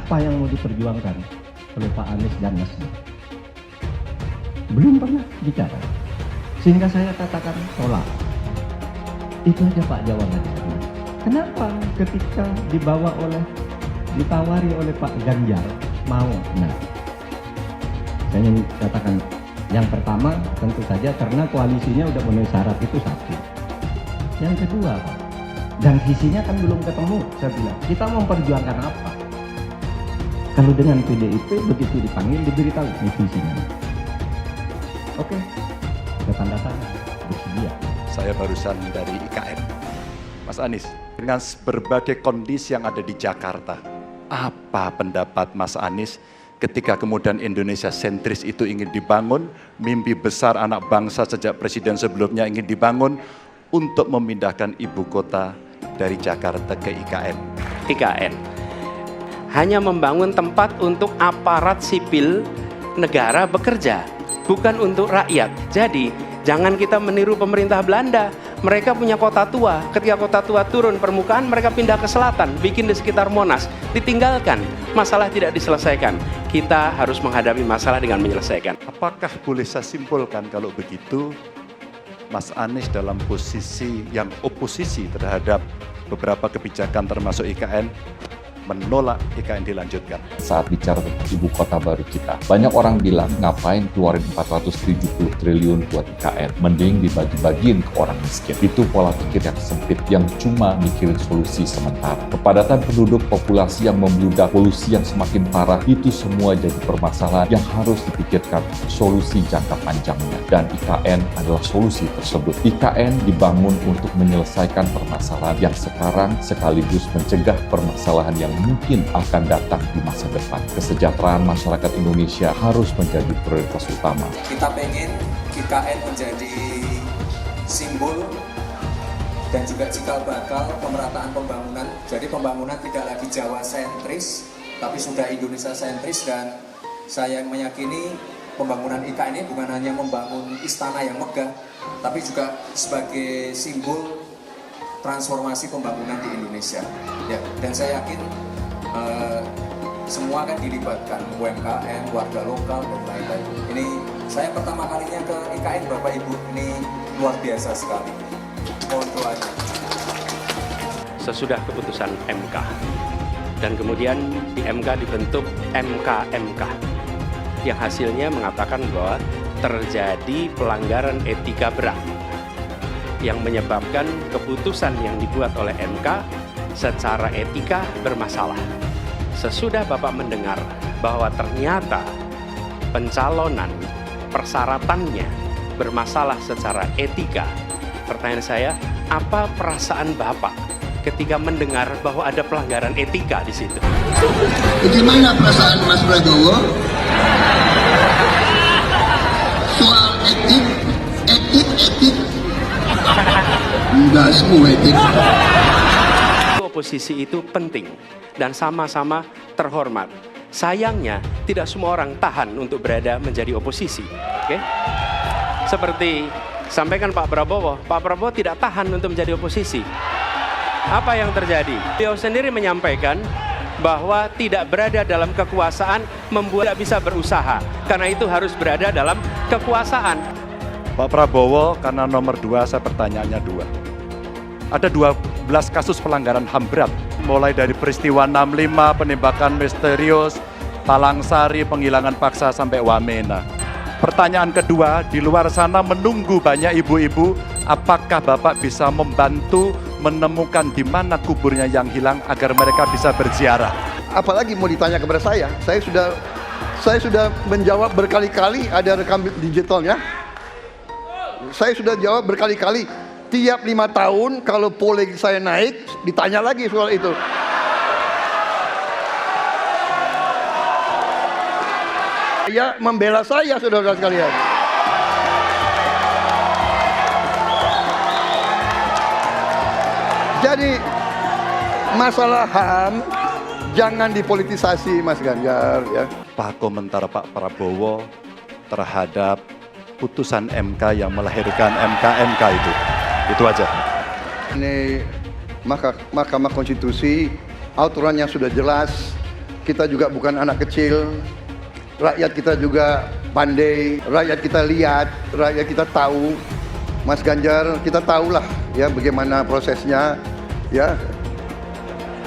Apa yang mau diperjuangkan oleh Pak Anies dan Nasdem? Belum pernah bicara. Sehingga saya katakan tolak. Itu aja Pak jawabannya. Kenapa ketika ditawari oleh Pak Ganjar mau? Nah, saya ingin katakan yang pertama tentu saja karena koalisinya udah memenuhi syarat itu satu. Yang kedua Pak, dan visinya kan belum ketemu. Saya bilang kita mau memperjuangkan apa? Kalau dengan PDIP begitu dipanggil diberitahu ini visinya. Oke, saya tanda tangan bersedia. Saya barusan dari IKN. Mas Anies, dengan berbagai kondisi yang ada di Jakarta, apa pendapat Mas Anies ketika kemudian Indonesia sentris itu ingin dibangun, mimpi besar anak bangsa sejak presiden sebelumnya ingin dibangun untuk memindahkan ibu kota dari Jakarta ke IKN? IKN hanya membangun tempat untuk aparat sipil negara bekerja, bukan untuk rakyat. Jadi jangan kita meniru pemerintah Belanda. Mereka punya kota tua, ketika kota tua turun permukaan mereka pindah ke selatan, bikin di sekitar Monas, ditinggalkan, masalah tidak diselesaikan. Kita harus menghadapi masalah dengan menyelesaikan. Apakah boleh saya simpulkan kalau begitu Mas Anies dalam posisi yang oposisi terhadap beberapa kebijakan termasuk IKN, menolak IKN dilanjutkan? Saat bicara tentang ibu kota baru kita, banyak orang bilang ngapain keluarin 470 triliun buat IKN, mending dibagi-bagiin ke orang miskin. Itu pola pikir yang sempit, yang cuma mikirin solusi sementara. Kepadatan penduduk, populasi yang membludak, polusi yang semakin parah, itu semua jadi permasalahan yang harus dipikirkan solusi jangka panjangnya. Dan IKN adalah solusi tersebut. IKN dibangun untuk menyelesaikan permasalahan yang sekarang sekaligus mencegah permasalahan yang mungkin akan datang di masa depan. Kesejahteraan masyarakat Indonesia harus menjadi prioritas utama. Kita pengen IKN menjadi simbol dan juga cikal bakal pemerataan pembangunan. Jadi pembangunan tidak lagi Jawa sentris, tapi sudah Indonesia sentris, dan saya meyakini pembangunan IKN ini bukan hanya membangun istana yang megah, tapi juga sebagai simbol transformasi pembangunan di Indonesia. Ya, dan saya yakin semua kan dilibatkan, UMKM, warga lokal, dan lain-lain. Ini saya pertama kalinya ke IKN, Bapak Ibu, ini luar biasa sekali. Mohon doanya. Sesudah keputusan MK, dan kemudian di MK dibentuk MK yang hasilnya mengatakan bahwa terjadi pelanggaran etika berat yang menyebabkan keputusan yang dibuat oleh MK secara etika bermasalah. Sesudah Bapak mendengar bahwa ternyata pencalonan persyaratannya bermasalah secara etika, pertanyaan saya, apa perasaan Bapak ketika mendengar bahwa ada pelanggaran etika di situ? Bagaimana perasaan Mas Prabowo soal etik? Enggak semua etik. Oposisi itu penting dan sama-sama terhormat. Sayangnya tidak semua orang tahan untuk berada menjadi oposisi. Oke? Seperti sampaikan Pak Prabowo tidak tahan untuk menjadi oposisi. Apa yang terjadi? Beliau sendiri menyampaikan bahwa tidak berada dalam kekuasaan membuat tidak bisa berusaha. Karena itu harus berada dalam kekuasaan. Pak Prabowo, karena nomor 2 saya pertanyaannya 2. Ada 12 kasus pelanggaran HAM berat, mulai dari peristiwa 65, penembakan misterius, Talang Sari, penghilangan paksa, sampai Wamena. Pertanyaan kedua, di luar sana menunggu banyak ibu-ibu, apakah Bapak bisa membantu menemukan di mana kuburnya yang hilang agar mereka bisa berziarah? Apalagi mau ditanya kepada saya sudah menjawab berkali-kali, ada rekam digitalnya. Saya sudah jawab berkali-kali. Tiap 5 tahun kalau polling saya naik, ditanya lagi soal itu. Ya, membela saya, saudara-saudara sekalian. Jadi masalah HAM jangan dipolitisasi, Mas Ganjar, ya. Apa komentar Pak Prabowo terhadap putusan MK yang melahirkan MK itu? Itu aja. Ini Mahkamah Konstitusi, aturannya sudah jelas. kita juga bukan anak kecil, rakyat kita juga pandai, rakyat kita lihat, rakyat kita tahu. Mas Ganjar, kita tahulah ya bagaimana prosesnya, ya.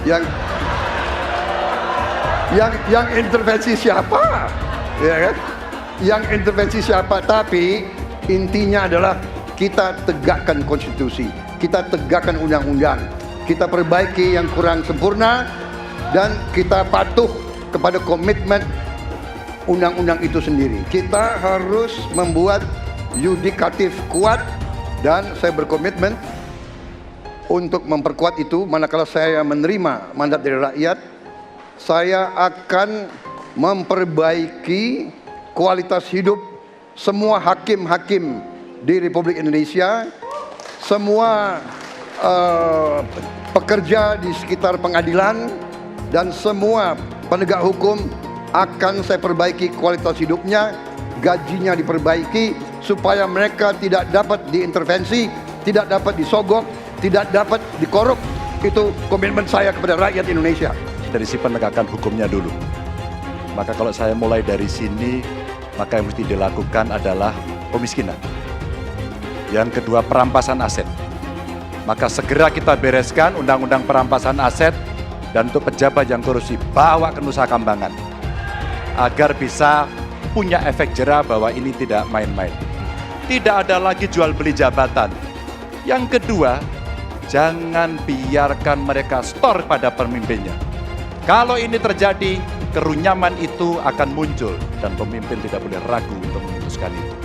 Yang intervensi siapa, ya kan? Yang intervensi siapa? Tapi intinya adalah kita tegakkan konstitusi, kita tegakkan undang-undang, kita perbaiki yang kurang sempurna, dan kita patuh kepada komitmen undang-undang itu sendiri. Kita harus membuat yudikatif kuat, dan saya berkomitmen untuk memperkuat itu. Manakala saya menerima mandat dari rakyat, saya akan memperbaiki kualitas hidup semua hakim-hakim di Republik Indonesia, semua pekerja di sekitar pengadilan, dan semua penegak hukum akan saya perbaiki kualitas hidupnya, gajinya diperbaiki, supaya mereka tidak dapat diintervensi, tidak dapat disogok, tidak dapat dikorup. Itu komitmen saya kepada rakyat Indonesia. Dari si penegakan hukumnya dulu. Maka kalau saya mulai dari sini, maka yang mesti dilakukan adalah pemiskinan. Yang kedua, perampasan aset. Maka segera kita bereskan undang-undang perampasan aset, dan untuk pejabat yang korupsi bawa ke Nusa Kambangan, agar bisa punya efek jera bahwa ini tidak main-main. Tidak ada lagi jual beli jabatan. Yang kedua, jangan biarkan mereka store pada pemimpinnya. Kalau ini terjadi, kerunyaman itu akan muncul, dan pemimpin tidak boleh ragu untuk memutuskan itu.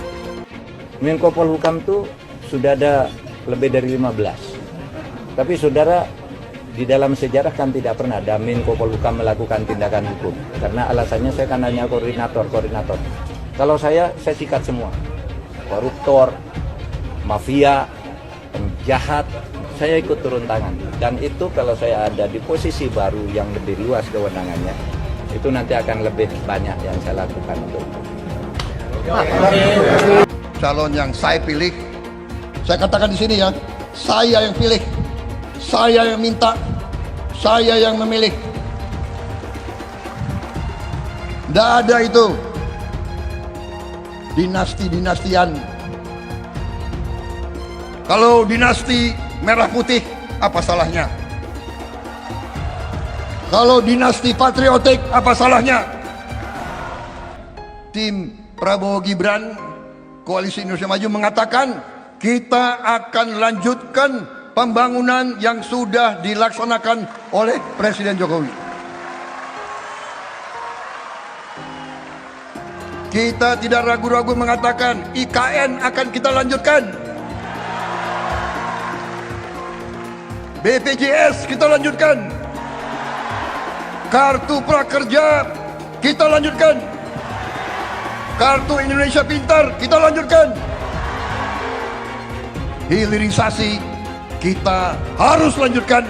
Menko Polhukam itu sudah ada lebih dari 15. Tapi saudara, di dalam sejarah kan tidak pernah ada Menko Polhukam melakukan tindakan hukum. Karena alasannya saya kan hanya koordinator. Kalau saya sikat semua. Koruptor, mafia, penjahat, saya ikut turun tangan. Dan itu kalau saya ada di posisi baru yang lebih luas kewenangannya, itu nanti akan lebih banyak yang saya lakukan untuk itu. Calon yang saya pilih, saya katakan di sini ya, saya yang pilih, saya yang minta, saya yang memilih. Tidak ada itu dinasti-dinastian. Kalau dinasti merah putih, apa salahnya? Kalau dinasti patriotik, apa salahnya? Tim Prabowo Gibran, Koalisi Indonesia Maju mengatakan, kita akan lanjutkan pembangunan yang sudah dilaksanakan oleh Presiden Jokowi. Kita tidak ragu-ragu mengatakan IKN akan kita lanjutkan, BPJS kita lanjutkan, Kartu Prakerja kita lanjutkan, Kartu Indonesia Pintar kita lanjutkan. Hilirisasi kita harus lanjutkan,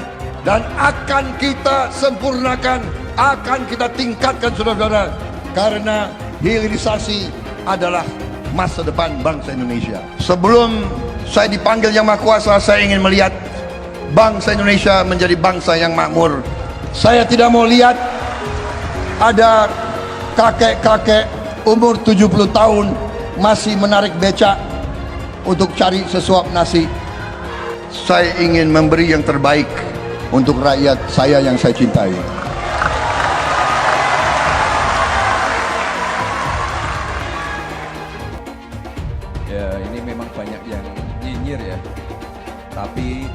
dan akan kita sempurnakan, akan kita tingkatkan, saudara-saudara, karena hilirisasi adalah masa depan bangsa Indonesia. Sebelum saya dipanggil Yang Maha Kuasa, saya ingin melihat bangsa Indonesia menjadi bangsa yang makmur. Saya tidak mau lihat ada kakek-kakek umur 70 tahun masih menarik becak untuk cari sesuap nasi. Saya ingin memberi yang terbaik untuk rakyat saya yang saya cintai. Ya, ini memang banyak yang nyinyir ya. Tapi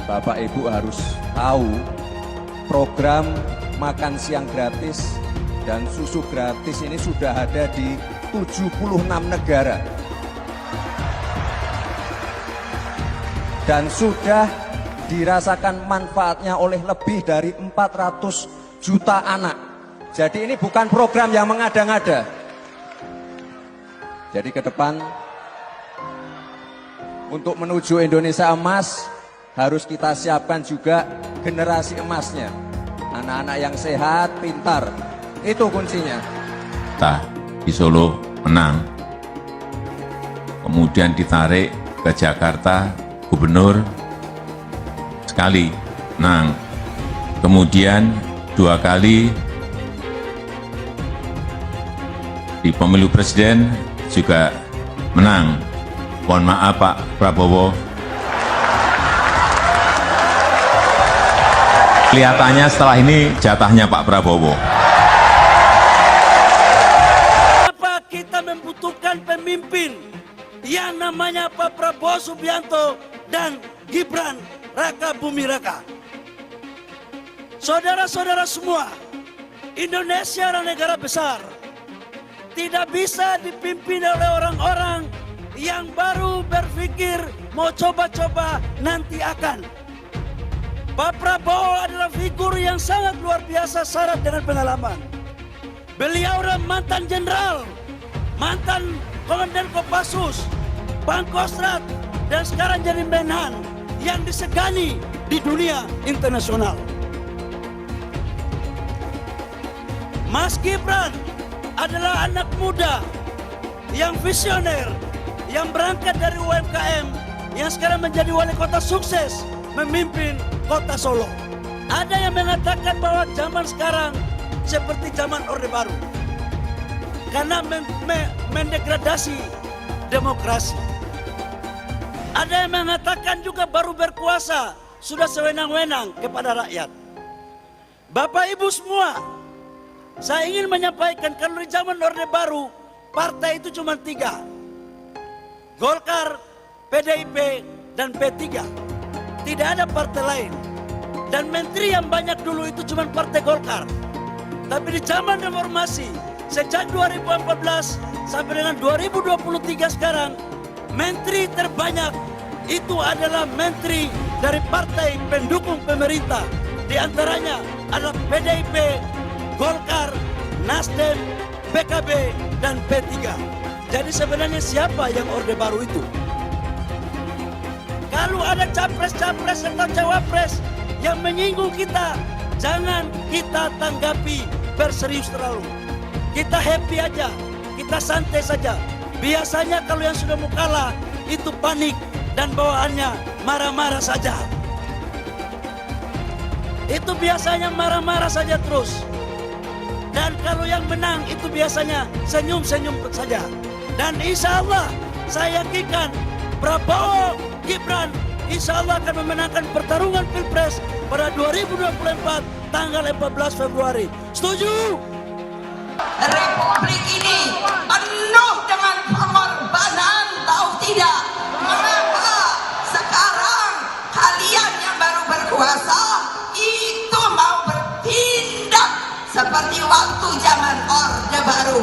Bapak Ibu harus tahu, program makan siang gratis dan susu gratis ini sudah ada di 76 negara. Dan sudah dirasakan manfaatnya oleh lebih dari 400 juta anak. Jadi ini bukan program yang mengada-ngada. Jadi ke depan, untuk menuju Indonesia emas, harus kita siapkan juga generasi emasnya. Anak-anak yang sehat, pintar, itu kuncinya. Kita di Solo menang, kemudian ditarik ke Jakarta, gubernur sekali menang, kemudian 2 kali di pemilu presiden juga menang. Mohon maaf Pak Prabowo. Kelihatannya setelah ini jatahnya Pak Prabowo. Kenapa kita membutuhkan pemimpin yang namanya Pak Prabowo Subianto dan Gibran Raka Buming Raka? Saudara-saudara semua, Indonesia adalah negara besar. Tidak bisa dipimpin oleh orang-orang yang baru berpikir mau coba-coba nanti akan. Pak Prabowo adalah figur yang sangat luar biasa syarat dengan pengalaman. Beliau adalah mantan jenderal, mantan komandan Kopassus, Pangkostrat, dan sekarang jadi Menhan yang disegani di dunia internasional. Mas Gibran adalah anak muda yang visioner, yang berangkat dari UMKM, yang sekarang menjadi wali kota sukses memimpin kota Solo. Ada yang mengatakan bahwa zaman sekarang seperti zaman Orde Baru karena mendegradasi demokrasi. Ada yang mengatakan juga baru berkuasa sudah sewenang-wenang kepada rakyat. Bapak Ibu semua, saya ingin menyampaikan kalau di zaman Orde Baru partai itu cuma 3. Golkar, PDIP, dan P3. Tidak ada partai lain. Dan menteri yang banyak dulu itu cuma partai Golkar. Tapi di zaman reformasi, sejak 2014 sampai dengan 2023 sekarang, menteri terbanyak itu adalah menteri dari partai pendukung pemerintah. Di antaranya adalah PDIP, Golkar, Nasdem, PKB, dan P3. Jadi sebenarnya siapa yang Orde Baru itu? Kalau ada capres-capres atau cawapres yang menyinggung kita, jangan kita tanggapi berserius terlalu. Kita happy aja, kita santai saja. Biasanya kalau yang sudah mau kalah itu panik dan bawaannya marah-marah saja. Itu biasanya marah-marah saja terus. Dan kalau yang menang itu biasanya senyum-senyum saja. Dan insya Allah saya yakinkan Prabowo Gibran insya Allah akan memenangkan pertarungan Pilpres pada 2024 tanggal 14 Februari. Setuju? Republik ini penuh dengan pengorbanan, tahu tidak? Mengapa sekarang kalian yang baru berkuasa itu mau bertindak seperti waktu zaman Orde Baru?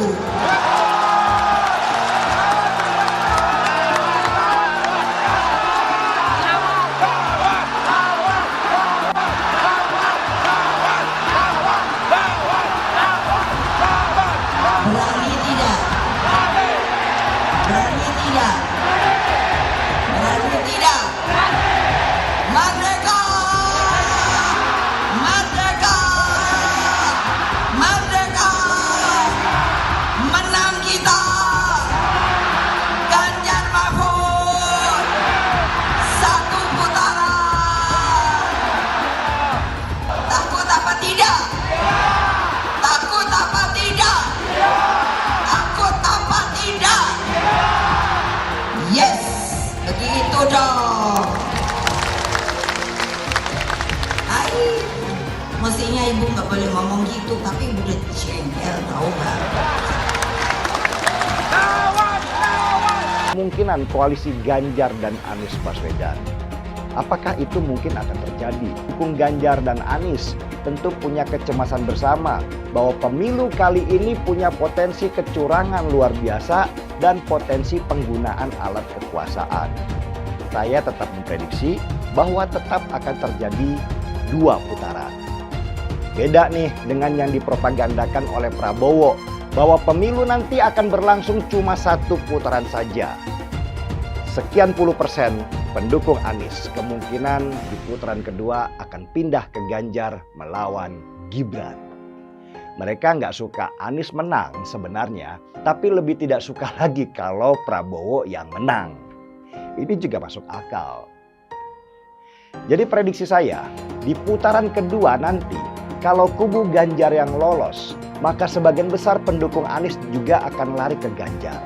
Mestinya ibu nggak boleh ngomong gitu, tapi ibu udah jengkel, tahu nggak? Kemungkinan koalisi Ganjar dan Anies Baswedan, apakah itu mungkin akan terjadi? Dukung Ganjar dan Anies tentu punya kecemasan bersama bahwa pemilu kali ini punya potensi kecurangan luar biasa dan potensi penggunaan alat kekuasaan. Saya tetap memprediksi bahwa tetap akan terjadi 2 putaran. Beda nih dengan yang dipropagandakan oleh Prabowo bahwa pemilu nanti akan berlangsung cuma 1 putaran saja. Sekian puluh % pendukung Anies kemungkinan di putaran kedua akan pindah ke Ganjar melawan Gibran. Mereka nggak suka Anies menang sebenarnya, tapi lebih tidak suka lagi kalau Prabowo yang menang. Ini juga masuk akal. Jadi prediksi saya, di putaran kedua nanti, kalau kubu Ganjar yang lolos, maka sebagian besar pendukung Anies juga akan lari ke Ganjar.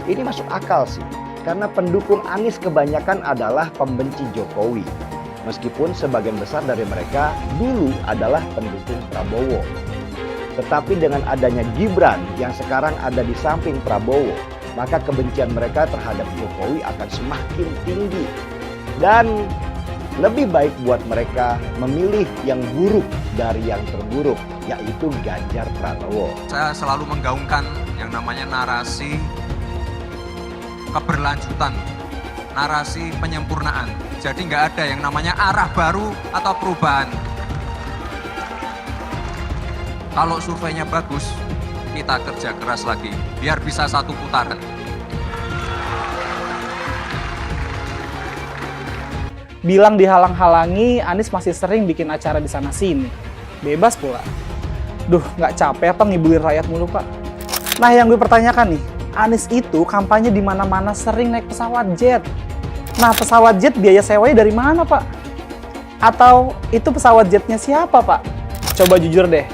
Ini masuk akal sih, karena pendukung Anies kebanyakan adalah pembenci Jokowi. Meskipun sebagian besar dari mereka dulu adalah pendukung Prabowo. Tetapi dengan adanya Gibran yang sekarang ada di samping Prabowo, maka kebencian mereka terhadap Jokowi akan semakin tinggi. Dan lebih baik buat mereka memilih yang buruk dari yang terburuk, yaitu Ganjar Pranowo. Saya selalu menggaungkan yang namanya narasi keberlanjutan, narasi penyempurnaan. Jadi nggak ada yang namanya arah baru atau perubahan. Kalau surveinya bagus, kita kerja keras lagi, biar bisa satu putaran. Bilang dihalang-halangi, Anies masih sering bikin acara di sana-sini. Bebas pula. Duh, nggak capek apa ngibulin rakyat mulu, Pak? Nah, yang gue pertanyakan nih, Anies itu kampanye di mana-mana sering naik pesawat jet. Nah, pesawat jet biaya sewanya dari mana, Pak? Atau itu pesawat jetnya siapa, Pak? Coba jujur deh.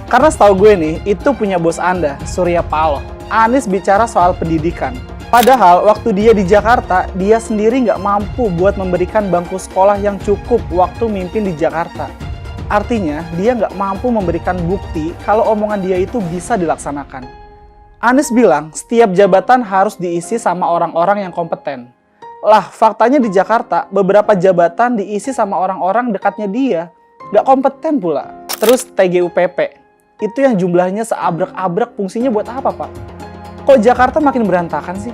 Karena setahu gue nih, itu punya bos Anda, Surya Paloh. Anies bicara soal pendidikan. Padahal waktu dia di Jakarta, dia sendiri nggak mampu buat memberikan bangku sekolah yang cukup waktu mimpin di Jakarta. Artinya, dia nggak mampu memberikan bukti kalau omongan dia itu bisa dilaksanakan. Anies bilang, setiap jabatan harus diisi sama orang-orang yang kompeten. Lah, faktanya di Jakarta, beberapa jabatan diisi sama orang-orang dekatnya dia. Nggak kompeten pula. Terus TGUPP, itu yang jumlahnya seabrek-abrek, fungsinya buat apa, Pak? Kok Jakarta makin berantakan sih?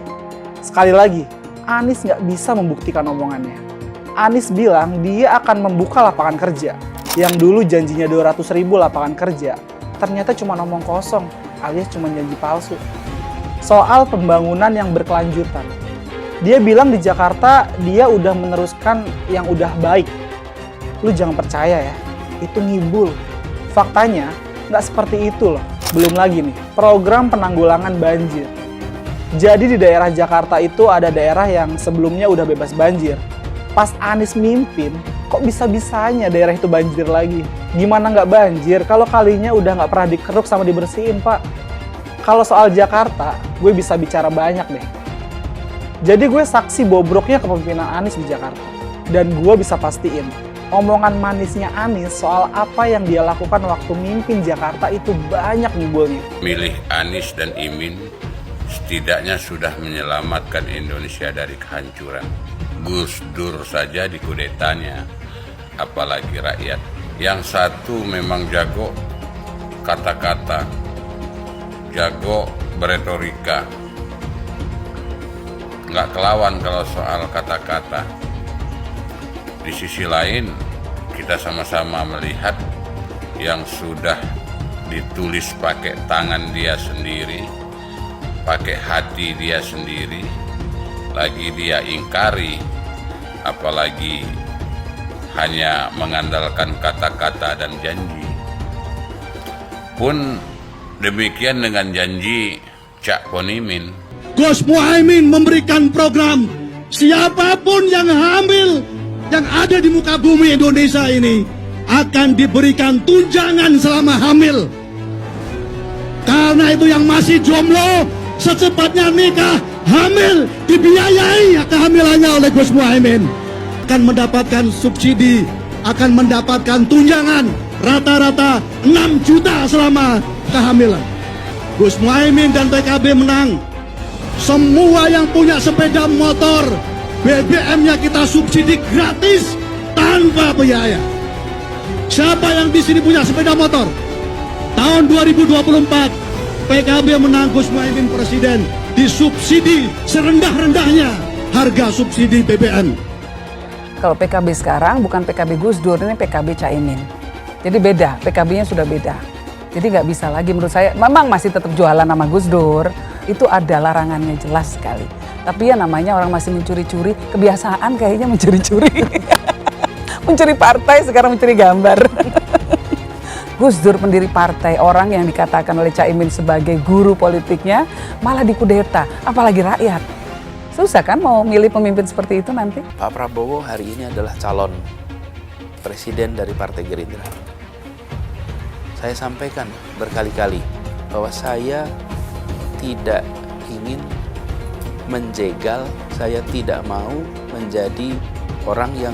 Sekali lagi, Anies nggak bisa membuktikan omongannya. Anies bilang dia akan membuka lapangan kerja. Yang dulu janjinya 200.000 lapangan kerja, ternyata cuma omong kosong, alias cuma janji palsu. Soal pembangunan yang berkelanjutan. Dia bilang di Jakarta dia udah meneruskan yang udah baik. Lu jangan percaya ya, itu ngibul. Faktanya nggak seperti itu loh. Belum lagi nih, program penanggulangan banjir. Jadi di daerah Jakarta itu ada daerah yang sebelumnya udah bebas banjir. Pas Anies mimpin, kok bisa-bisanya daerah itu banjir lagi? Gimana nggak banjir kalau kalinya udah nggak pernah dikeruk sama dibersihin, Pak? Kalau soal Jakarta, gue bisa bicara banyak deh. Jadi gue saksi bobroknya kepemimpinan Anies di Jakarta. Dan gue bisa pastiin, omongan manisnya Anies soal apa yang dia lakukan waktu mimpin Jakarta itu banyak ngibulnya. Milih Anies dan Imin setidaknya sudah menyelamatkan Indonesia dari kehancuran. Gus Dur saja dikudetanya, apalagi rakyat. Yang satu memang jago kata-kata, jago beretorika, nggak kelawan kalau soal kata-kata. Di sisi lain, kita sama-sama melihat yang sudah ditulis pakai tangan dia sendiri, pakai hati dia sendiri, lagi dia ingkari, apalagi hanya mengandalkan kata-kata dan janji. Pun demikian dengan janji Cak Ponimin. Gus Muhaimin memberikan program siapapun yang hamil yang ada di muka bumi Indonesia ini akan diberikan tunjangan selama hamil. Karena itu yang masih jomblo secepatnya nikah, hamil, dibiayai kehamilannya oleh Gus Muhaimin. Akan mendapatkan subsidi, akan mendapatkan tunjangan rata-rata 6 juta selama kehamilan. Gus Muhaimin dan PKB menang. Semua yang punya sepeda motor, BBM-nya kita subsidi gratis tanpa biaya. Siapa yang di sini punya sepeda motor? Tahun 2024 PKB menang, Gus Muhaimin presiden, disubsidi serendah-rendahnya harga subsidi BBM. Kalau PKB sekarang bukan PKB Gus Dur, ini PKB Caimin. Jadi beda, PKB-nya sudah beda. Jadi nggak bisa lagi menurut saya, memang masih tetap jualan nama Gus Dur, itu ada larangannya jelas sekali. Tapi ya namanya orang masih mencuri-curi, kebiasaan kayaknya mencuri-curi. Mencuri partai, sekarang mencuri gambar. Gus Dur pendiri partai, orang yang dikatakan oleh Caimin sebagai guru politiknya, malah dikudeta, apalagi rakyat. Susah kan mau milih pemimpin seperti itu nanti? Pak Prabowo hari ini adalah calon presiden dari Partai Gerindra. Saya sampaikan berkali-kali bahwa saya tidak ingin menjegal, saya tidak mau menjadi orang yang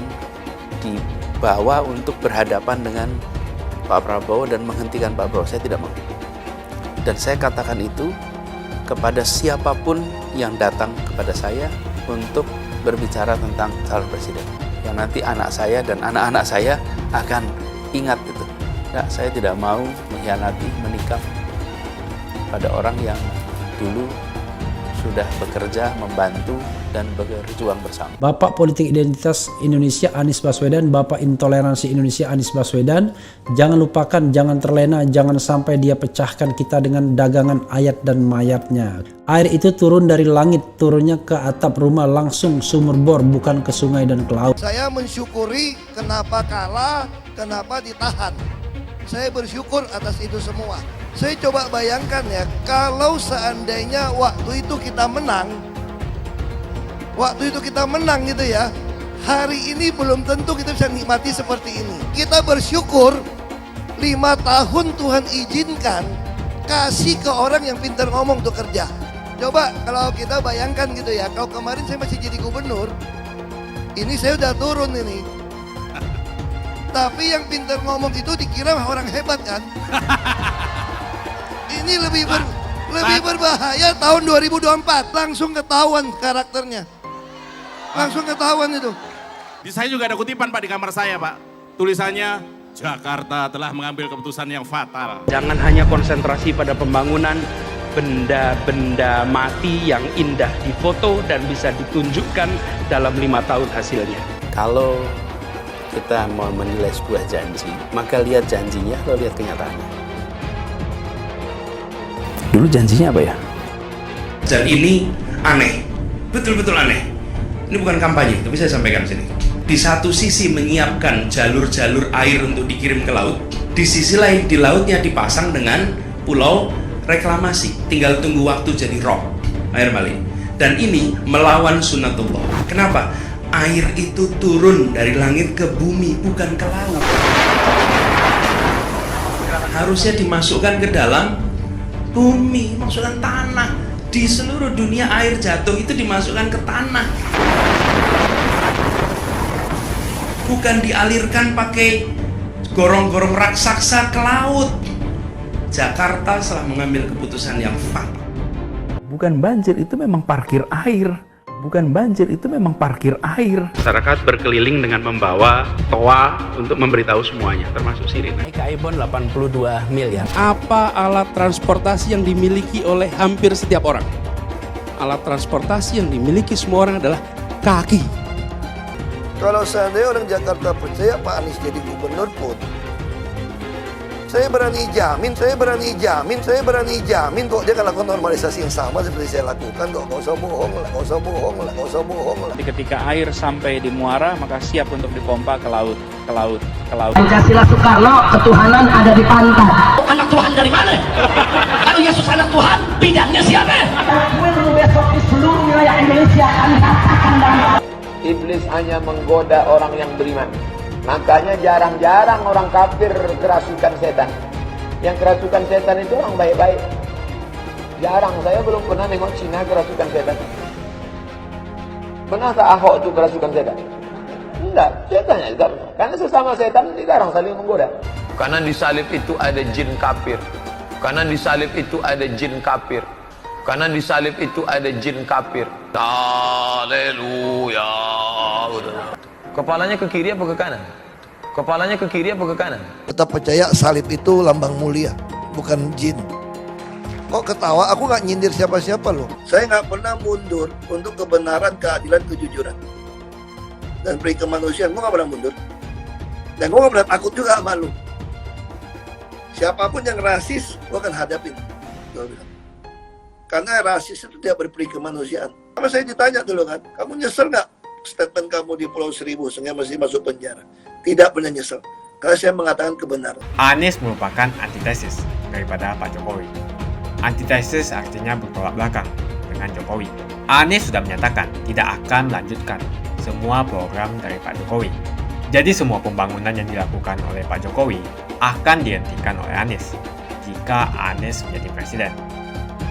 dibawa untuk berhadapan dengan Pak Prabowo dan menghentikan Pak Prabowo. Saya tidak mau. Dan saya katakan itu kepada siapapun yang datang kepada saya untuk berbicara tentang calon presiden. Yang nanti anak saya dan anak-anak saya akan ingat itu. Nah, saya tidak mau mengkhianati, menikam pada orang yang dulu sudah bekerja, membantu, dan berjuang bersama. Bapak Politik Identitas Indonesia Anies Baswedan, Bapak Intoleransi Indonesia Anies Baswedan, jangan lupakan, jangan terlena, jangan sampai dia pecahkan kita dengan dagangan ayat dan mayatnya. Air itu turun dari langit, turunnya ke atap rumah langsung sumur bor, bukan ke sungai dan ke laut. Saya mensyukuri kenapa kalah, kenapa ditahan. Saya bersyukur atas itu semua. Saya coba bayangkan ya, kalau seandainya waktu itu kita menang gitu ya, hari ini belum tentu kita bisa nikmati seperti ini. Kita bersyukur 5 tahun Tuhan izinkan kasih ke orang yang pintar ngomong untuk kerja. Coba kalau kita bayangkan gitu ya, kalau kemarin saya masih jadi gubernur, ini saya udah turun ini. Tapi yang pintar ngomong itu dikira orang hebat kan? Ini lebih berbahaya tahun 2024. Langsung ketahuan karakternya. Langsung ketahuan itu. Di saya juga ada kutipan Pak di kamar saya Pak. Tulisannya, Jakarta telah mengambil keputusan yang fatal. Jangan hanya konsentrasi pada pembangunan benda-benda mati yang indah difoto dan bisa ditunjukkan dalam 5 tahun hasilnya. Kalau kita mau menilai sebuah janji, maka lihat janjinya atau lihat kenyataannya. Dulu janjinya apa ya? Dan ini aneh, betul-betul aneh. Ini bukan kampanye, tapi saya sampaikan sini. Di satu sisi menyiapkan jalur-jalur air untuk dikirim ke laut, di sisi lain di lautnya dipasang dengan pulau reklamasi. Tinggal tunggu waktu jadi rob, air balik. Dan ini melawan sunatullah. Kenapa? Air itu turun dari langit ke bumi, bukan ke laut. Harusnya dimasukkan ke dalam bumi, masukkan tanah. Di seluruh dunia air jatuh itu dimasukkan ke tanah. Bukan dialirkan pakai gorong-gorong raksasa ke laut. Jakarta telah mengambil keputusan yang fatal. Bukan banjir, itu memang parkir air. Bukan banjir, itu memang parkir air. Masyarakat berkeliling dengan membawa toa untuk memberitahu semuanya, termasuk sirine. Ibon 82 miliar. Apa alat transportasi yang dimiliki oleh hampir setiap orang? Alat transportasi yang dimiliki semua orang adalah kaki. Kalau seandainya orang Jakarta percaya Pak Anies jadi gubernur pun, saya berani jamin kok dia akan lakukan normalisasi yang sama seperti saya lakukan kok. Nggak usah bohong lah. Ketika air sampai di muara, maka siap untuk dipompa ke laut. Pancasila Soekarno, ketuhanan ada di pantai. Anak Tuhan dari mana? Kalau Yesus anak Tuhan, bidangnya siapa? Besok di seluruh wilayah Indonesia kami katakan damai. Iblis hanya menggoda orang yang beriman. Makanya jarang-jarang orang kafir kerasukan setan. Yang kerasukan setan itu orang baik-baik. Jarang, saya belum pernah nengok Cina kerasukan setan. Pernahkah Ahok itu kerasukan setan? Enggak, setannya juga. Karena sesama setan dilarang saling menggoda. Karena di salib itu ada jin kafir. Karena di salib itu ada jin kafir. Karena di salib itu ada jin kafir. Haleluya. Kepalanya ke kiri apa ke kanan? Kepalanya ke kiri apa ke kanan? Tetap percaya salib itu lambang mulia, bukan jin. Kok ketawa? Aku nggak nyindir siapa-siapa loh. Saya nggak pernah mundur untuk kebenaran, keadilan, kejujuran. Dan peri kemanusiaan, gue nggak pernah mundur. Dan gue nggak pernah takut juga sama lu. Siapapun yang rasis, gue akan hadapin. Karena rasis itu tidak berperi kemanusiaan. Kalau saya ditanya dulu kan, kamu nyesel nggak statement kamu di Pulau Seribu sehingga masih masuk penjara? Tidak pernah nyesel, karena saya mengatakan kebenaran. Anies merupakan antitesis daripada Pak Jokowi. Antitesis artinya bertolak belakang dengan Jokowi. Anies sudah menyatakan tidak akan melanjutkan semua program dari Pak Jokowi. Jadi semua pembangunan yang dilakukan oleh Pak Jokowi akan dihentikan oleh Anies jika Anies menjadi presiden.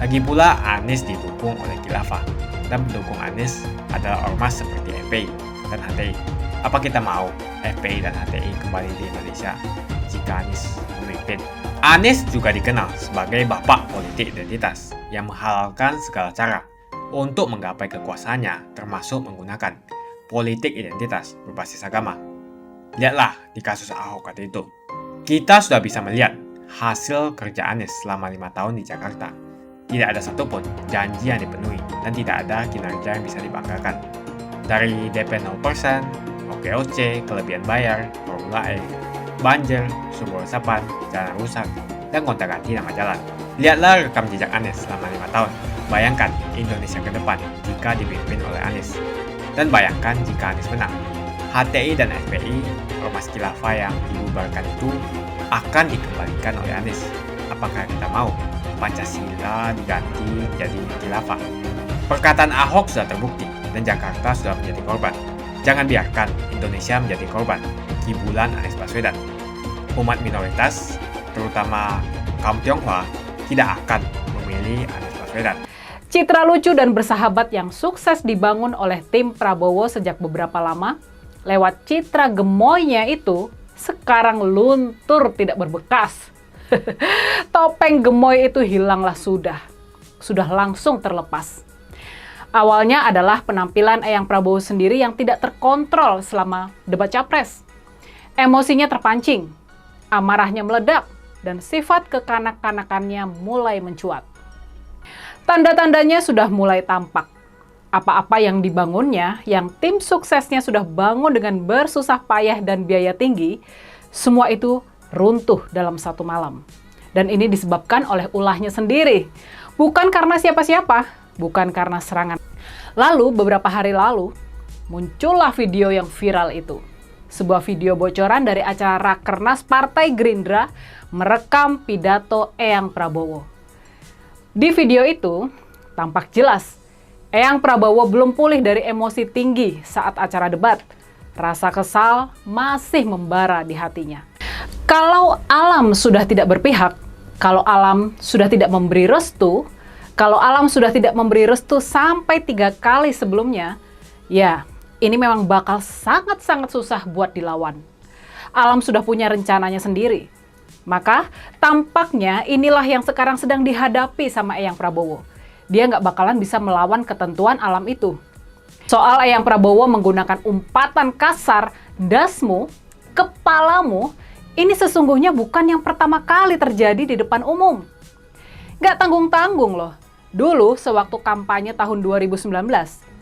Lagi pula Anies didukung oleh Khilafah dan pendukung Anies adalah ormas seperti FPI dan HTI. Apa kita mau FPI dan HTI kembali di Indonesia jika Anies memimpin? Anies juga dikenal sebagai bapak politik identitas yang menghalalkan segala cara untuk menggapai kekuasaannya, termasuk menggunakan politik identitas berbasis agama. Lihatlah di kasus Ahok waktu itu. Kita sudah bisa melihat hasil kerja Anies selama 5 tahun di Jakarta. Tidak ada satupun janji yang dipenuhi dan tidak ada kinerja yang bisa dibanggakan. Dari DP 0%, OKOC, kelebihan bayar, Formula E, banjir, sumber resapan, jalan rusak, dan gonta-ganti nama jalan. Lihatlah rekam jejak Anies selama 5 tahun. Bayangkan Indonesia ke depan jika dipimpin oleh Anies. Dan bayangkan jika Anies menang. HTI dan FPI, ormas khilafah yang dibubarkan itu akan dikembalikan oleh Anies. Apakah kita mau Pancasila diganti jadi khilafah? Perkataan Ahok sudah terbukti dan Jakarta sudah menjadi korban. Jangan biarkan Indonesia menjadi korban kibulan Anies Baswedan. Umat minoritas, terutama kaum Tionghoa, tidak akan memilih Anies Baswedan. Citra lucu dan bersahabat yang sukses dibangun oleh tim Prabowo sejak beberapa lama, lewat citra gemoynya itu, sekarang luntur tidak berbekas. Topeng gemoy itu hilanglah sudah langsung terlepas. Awalnya adalah penampilan Eyang Prabowo sendiri yang tidak terkontrol selama debat capres. Emosinya terpancing, amarahnya meledak, dan sifat kekanak-kanakannya mulai mencuat. Tanda-tandanya sudah mulai tampak. Apa-apa yang dibangunnya, yang tim suksesnya sudah bangun dengan bersusah payah dan biaya tinggi, semua itu runtuh dalam satu malam. Dan ini disebabkan oleh ulahnya sendiri. Bukan karena siapa-siapa, bukan karena serangan. Lalu, beberapa hari lalu, muncullah video yang viral itu. Sebuah video bocoran dari acara Rakernas Partai Gerindra merekam pidato Eyang Prabowo. Di video itu, tampak jelas Eyang Prabowo belum pulih dari emosi tinggi saat acara debat. Rasa kesal masih membara di hatinya. Kalau alam sudah tidak berpihak, kalau alam sudah tidak memberi restu, kalau alam sudah tidak memberi restu sampai 3 kali sebelumnya, ya ini memang bakal sangat-sangat susah buat dilawan. Alam sudah punya rencananya sendiri. Maka tampaknya inilah yang sekarang sedang dihadapi sama Eyang Prabowo. Dia nggak bakalan bisa melawan ketentuan alam itu. Soal Eyang Prabowo menggunakan umpatan kasar, dasmu, kepalamu, ini sesungguhnya bukan yang pertama kali terjadi di depan umum. Nggak tanggung-tanggung loh. Dulu sewaktu kampanye tahun 2019,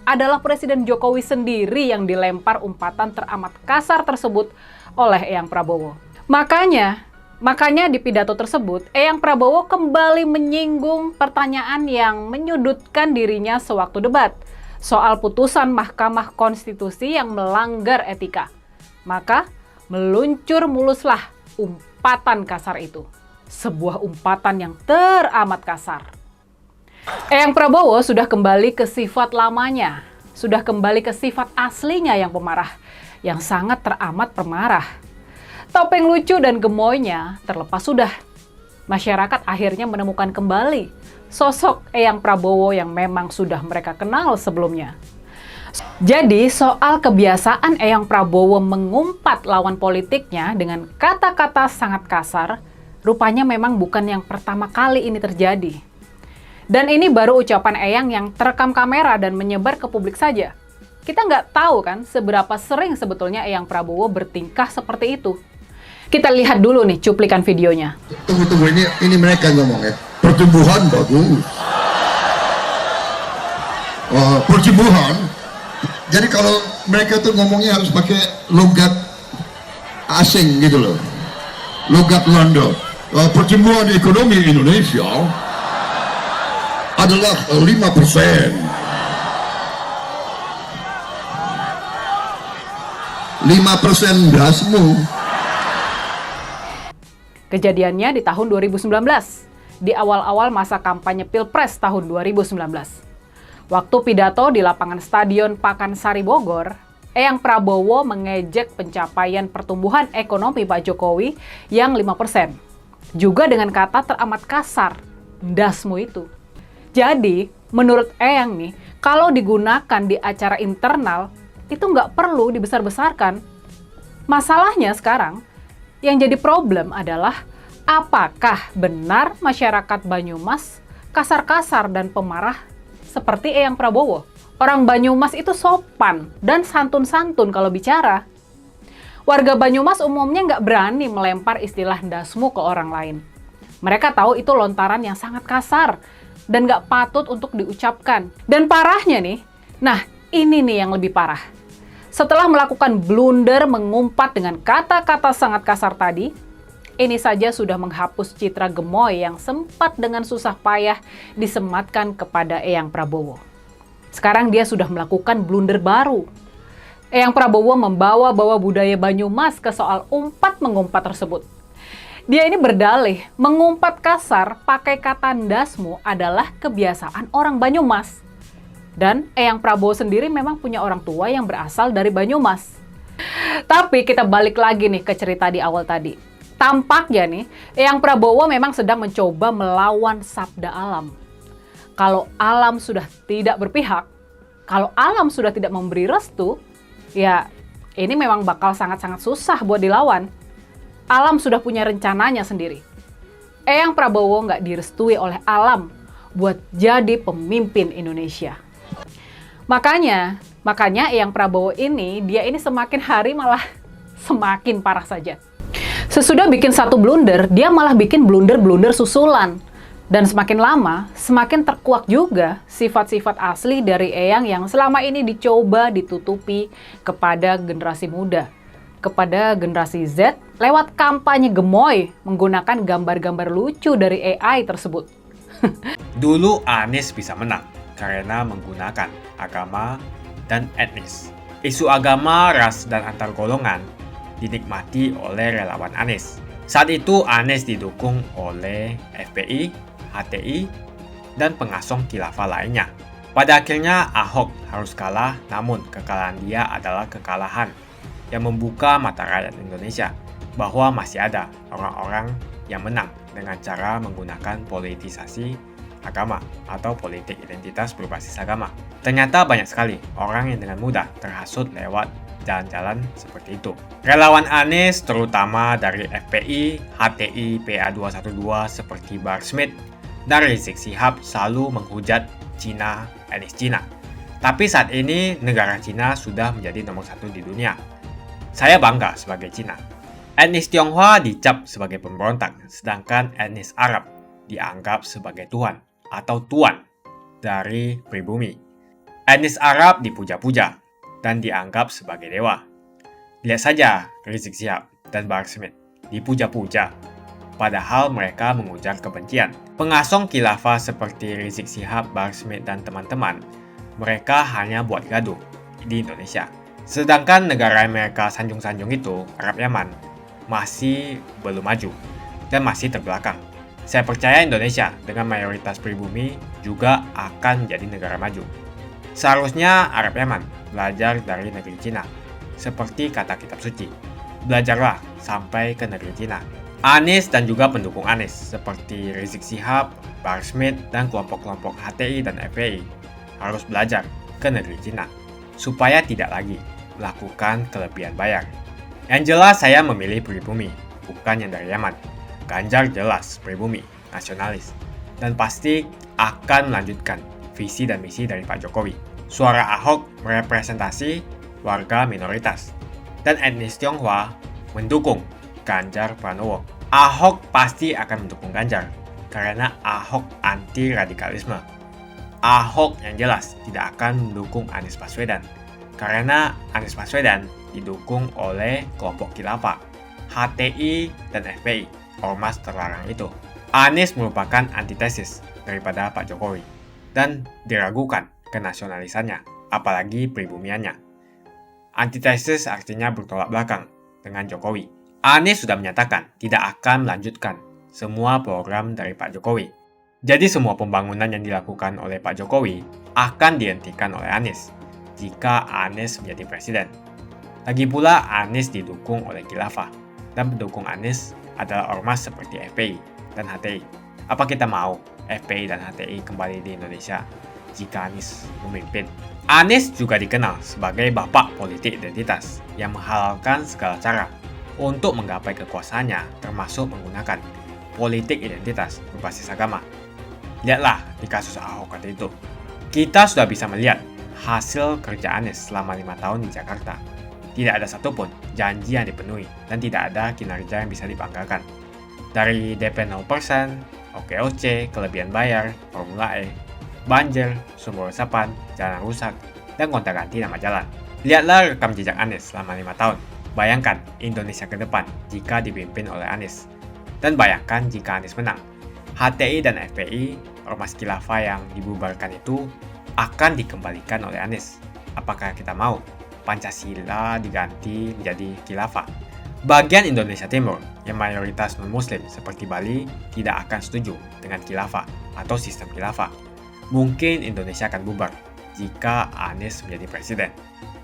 adalah Presiden Jokowi sendiri yang dilempar umpatan teramat kasar tersebut oleh Eyang Prabowo. Makanya di pidato tersebut, Eyang Prabowo kembali menyinggung pertanyaan yang menyudutkan dirinya sewaktu debat soal putusan Mahkamah Konstitusi yang melanggar etika. Maka meluncur muluslah umpatan kasar itu. Sebuah umpatan yang teramat kasar. Eyang Prabowo sudah kembali ke sifat lamanya, sudah kembali ke sifat aslinya yang pemarah, yang sangat teramat pemarah. Topeng lucu dan gemoynya terlepas sudah. Masyarakat akhirnya menemukan kembali sosok Eyang Prabowo yang memang sudah mereka kenal sebelumnya. Jadi soal kebiasaan Eyang Prabowo mengumpat lawan politiknya dengan kata-kata sangat kasar, rupanya memang bukan yang pertama kali ini terjadi. Dan ini baru ucapan Eyang yang terekam kamera dan menyebar ke publik saja. Kita nggak tahu kan seberapa sering sebetulnya Eyang Prabowo bertingkah seperti itu. Kita lihat dulu nih cuplikan videonya. Tunggu, ini mereka ngomong ya. Pertumbuhan bagus. Pertumbuhan. Jadi kalau mereka tuh ngomongnya harus pakai logat asing gitu loh. Logat London. Pertumbuhan ekonomi Indonesia adalah 5%. 5% dasmu. Kejadiannya di tahun 2019, di awal-awal masa kampanye Pilpres tahun 2019. Waktu pidato di lapangan Stadion Pakansari Bogor, Eyang Prabowo mengejek pencapaian pertumbuhan ekonomi Pak Jokowi yang 5%. Juga dengan kata teramat kasar, ndasmu itu. Jadi, menurut Eyang nih, kalau digunakan di acara internal, itu nggak perlu dibesar-besarkan. Masalahnya sekarang, yang jadi problem adalah apakah benar masyarakat Banyumas kasar-kasar dan pemarah seperti Eyang Prabowo? Orang Banyumas itu sopan dan santun-santun kalau bicara. Warga Banyumas umumnya nggak berani melempar istilah ndasmu ke orang lain. Mereka tahu itu lontaran yang sangat kasar dan nggak patut untuk diucapkan. Dan parahnya nih, nah ini nih yang lebih parah. Setelah melakukan blunder mengumpat dengan kata-kata sangat kasar tadi, ini saja sudah menghapus citra gemoy yang sempat dengan susah payah disematkan kepada Eyang Prabowo. Sekarang dia sudah melakukan blunder baru. Eyang Prabowo membawa-bawa budaya Banyumas ke soal umpat-mengumpat tersebut. Dia ini berdalih, mengumpat kasar pakai kata ndasmu adalah kebiasaan orang Banyumas. Dan Eyang Prabowo sendiri memang punya orang tua yang berasal dari Banyumas. Tapi kita balik lagi nih ke cerita di awal tadi. Tampaknya nih, Eyang Prabowo memang sedang mencoba melawan sabda alam. Kalau alam sudah tidak berpihak, kalau alam sudah tidak memberi restu, ya ini memang bakal sangat-sangat susah buat dilawan. Alam sudah punya rencananya sendiri. Eyang Prabowo nggak direstui oleh alam buat jadi pemimpin Indonesia. Makanya Eyang Prabowo ini, dia ini semakin hari malah semakin parah saja. Sesudah bikin satu blunder, dia malah bikin blunder-blunder susulan. Dan semakin lama, semakin terkuak juga sifat-sifat asli dari Eyang yang selama ini dicoba ditutupi kepada generasi muda, kepada generasi Z lewat kampanye gemoy menggunakan gambar-gambar lucu dari AI tersebut. Dulu Anies bisa menang karena menggunakan agama dan etnis. Isu agama, ras, dan antar golongan dinikmati oleh relawan Anies. Saat itu Anies didukung oleh FPI, HTI, dan pengasong khilafah lainnya. Pada akhirnya Ahok harus kalah, namun kekalahan dia adalah kekalahan yang membuka mata rakyat Indonesia bahwa masih ada orang-orang yang menang dengan cara menggunakan politisasi agama atau politik identitas berbasis agama. Ternyata banyak sekali orang yang dengan mudah terhasut lewat jalan-jalan seperti itu. Relawan Anies terutama dari FPI, HTI, PA212 seperti Bahar Smith dan Rizik Syihab selalu menghujat Cina, etnis Cina. Tapi saat ini negara Cina sudah menjadi nomor 1 di dunia. Saya bangga sebagai Cina. Etnis Tionghoa dicap sebagai pemberontak, sedangkan etnis Arab dianggap sebagai Tuhan atau Tuan dari pribumi. Etnis Arab dipuja-puja dan dianggap sebagai dewa. Lihat saja Rizik Syihab dan Bahar Smith dipuja-puja, padahal mereka mengujar kebencian. Pengasong khilafah seperti Rizik Syihab, Bahar Smith, dan teman-teman, mereka hanya buat gaduh di Indonesia. Sedangkan negara yang mereka sanjung-sanjung itu, Arab Yaman, masih belum maju dan masih terbelakang. Saya percaya Indonesia dengan mayoritas pribumi juga akan menjadi negara maju. Seharusnya Arab Yaman belajar dari negeri Cina, seperti kata kitab suci. Belajarlah sampai ke negeri Cina. Anies dan juga pendukung Anies seperti Rizik Syihab, Bahar Smith, dan kelompok-kelompok HTI dan FPI harus belajar ke negeri Cina supaya tidak lagi melakukan kelebihan bayar. Yang jelas saya memilih pribumi, bukan yang dari Yaman. Ganjar jelas pribumi, nasionalis, dan pasti akan melanjutkan visi dan misi dari Pak Jokowi. Suara Ahok merepresentasi warga minoritas, dan etnis Tionghoa mendukung Ganjar Pranowo. Ahok pasti akan mendukung Ganjar karena Ahok anti radikalisme. Ahok yang jelas tidak akan mendukung Anies Baswedan karena Anies Baswedan didukung oleh kelompok khilafah, HTI, dan FPI, ormas terlarang itu. Anies merupakan antitesis daripada Pak Jokowi dan diragukan kenasionalisannya, apalagi pribumiannya. Antitesis artinya bertolak belakang dengan Jokowi. Anies sudah menyatakan tidak akan melanjutkan semua program dari Pak Jokowi. Jadi semua pembangunan yang dilakukan oleh Pak Jokowi akan dihentikan oleh Anies. jika Anies menjadi presiden. Lagi pula Anies didukung oleh khilafah, dan pendukung Anies adalah ormas seperti FPI dan HTI. Apa kita mau FPI dan HTI kembali di Indonesia jika Anies memimpin? Anies juga dikenal sebagai bapak politik identitas yang menghalalkan segala cara untuk menggapai kekuasaannya, termasuk menggunakan politik identitas berbasis agama. Lihatlah di kasus Ahok waktu itu. Kita sudah bisa melihat hasil kerja Anies selama 5 tahun di Jakarta. Tidak ada satupun janji yang dipenuhi dan tidak ada kinerja yang bisa dibanggakan. Dari DP 0%, OKOC, kelebihan bayar, Formula E, banjir, sumber resapan, jalan rusak, dan gonta-ganti nama jalan. Lihatlah rekam jejak Anies selama 5 tahun. Bayangkan Indonesia ke depan jika dipimpin oleh Anies. Dan bayangkan jika Anies menang. HTI dan FPI, ormas khilafah yang dibubarkan itu, akan dikembalikan oleh Anies. Apakah kita mau Pancasila diganti menjadi khilafah? Bagian Indonesia Timur yang mayoritas non-muslim seperti Bali tidak akan setuju dengan khilafah atau sistem khilafah. Mungkin Indonesia akan bubar jika Anies menjadi presiden.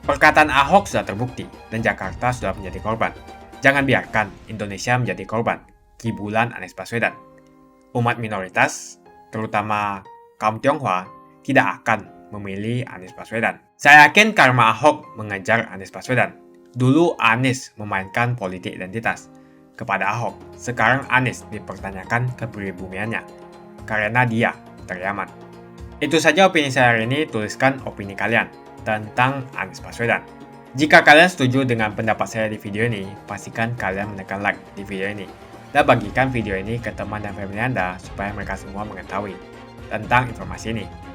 Perkataan Ahok sudah terbukti dan Jakarta sudah menjadi korban. Jangan biarkan Indonesia menjadi korban kibulan Anies Baswedan. Umat minoritas, terutama kaum Tionghoa, tidak akan memilih Anies Baswedan. Saya yakin karma Ahok mengejar Anies Baswedan. Dulu Anies memainkan politik identitas kepada Ahok. Sekarang Anies dipertanyakan kepribumiannya karena dia teriaman. Itu saja opini saya hari ini. Tuliskan opini kalian tentang Anies Baswedan. Jika kalian setuju dengan pendapat saya di video ini, pastikan kalian menekan like di video ini. Dan bagikan video ini ke teman dan family Anda supaya mereka semua mengetahui tentang informasi ini.